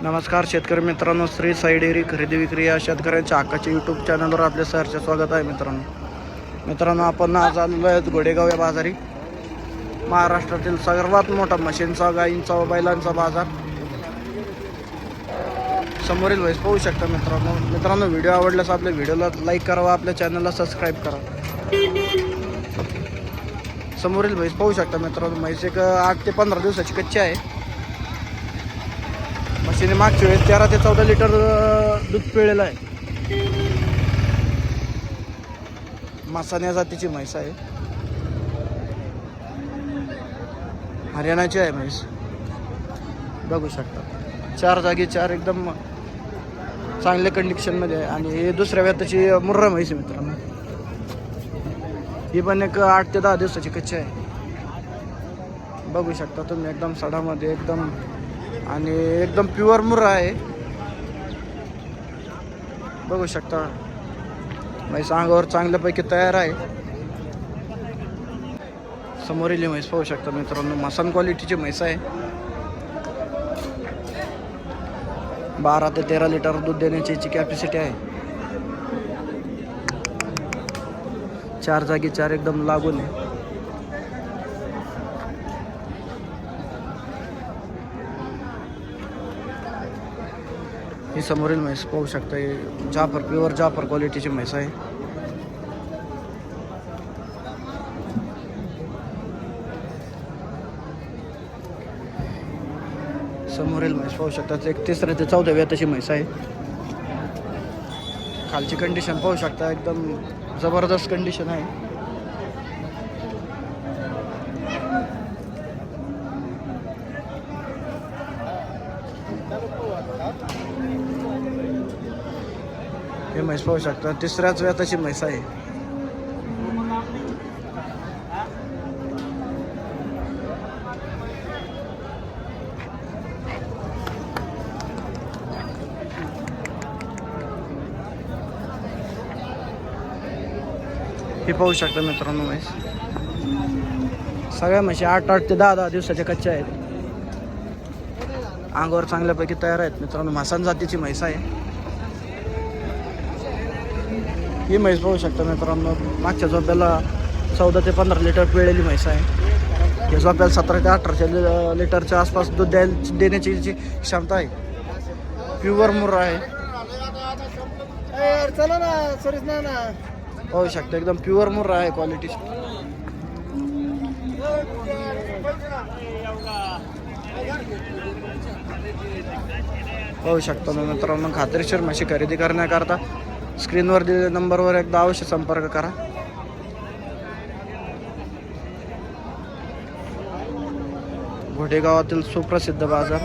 नमस्कार शेतकरी मित्रांनो, श्री साई डेअरी खरेदी विक्री या शेतकऱ्यांच्या हक्काच्या यूट्यूब चॅनलवर आपल्या सहर्ष स्वागत आहे. मित्रांनो आपण आज आलेलो आहे घोडेगाव या बाजारी. महाराष्ट्रातील सर्वात मोठा म्हशींचा, गायींचा व बैलांचा बाजार. समोरील म्हैस पाहू शकता मित्रांनो. व्हिडिओ आवडल्यास आपल्या व्हिडिओला लाईक करावा, आपल्या चॅनलला सबस्क्राईब करा. समोरील म्हैस पाहू शकता मित्रांनो. म्हैस एक 8 ते 15 दिवसाची कच्ची आहे. म्हशीने मागच्या वेळेस 13 ते 14 लिटर दूध पिळलेलं आहे. मसान्या जातीची म्हैस आहे. हरियाणाची आहे म्हैस, बघू शकता. 4 जागी 4 एकदम चांगल्या कंडिशनमध्ये आहे. आणि हे दुसऱ्या व्याताची मुर्रा म्हैस आहे मित्रांनो. ही पण एक 8 ते 10 दिवसाची कच्ची आहे. बघू शकता तुम्ही, एकदम सडामध्ये एकदम आणि एकदम प्युअर मुर्रा आहे. बघू शकता म्हैस अंगावर चांगल्यापैकी तयार आहे. समोरील म्हैस पाहू शकता मित्रांनो. मसान क्वालिटीची म्हैस आहे. 12 ते 13 लिटर दूध देण्याची याची कॅपॅसिटी आहे. 4 जागी 4 एकदम लागून आहे. ही समोरील म्हैस पाहू शकता. जाफर, प्युअर जाफर क्वालिटीची म्हैस आहे. समोरील म्हैस पाहू शकता. एक 3ऱ्या ते 14व्या व्याताची म्हैस आहे. खालची कंडिशन पाहू शकता, एकदम जबरदस्त कंडिशन आहे. हे म्हैस पाहू शकता. 3ऱ्याच व्याताची म्हैस आहे. हे पाहू शकता मित्रांनो म्हैस. सगळ्या म्हशी 8 ते 10 दिवसाच्या कच्च्या आहेत. अंगावर चांगल्यापैकी तयार आहेत मित्रांनो. मसान जातीची म्हैस आहे. ही म्हैस पाहू शकता मित्रांनो. मागच्या झोप्याला 14 ते 15 लिटर पिळलेली म्हैस आहे. या झोप्याला 17 ते 18 लिटरच्या आसपास दूध देण्याची जी क्षमता आहे. प्युअर मुर्रा आहे. पाहू शकता एकदम प्युअर मुर्रा आहे क्वालिटी. पाहू शकता मित्रांनो. खात्रीशीर म्हशी खरेदी करण्याकरता स्क्रीनवर दिलेल्या नंबरवर एकदा अवश्य संपर्क करा. घोडेगावातील सुप्रसिद्ध बाजार.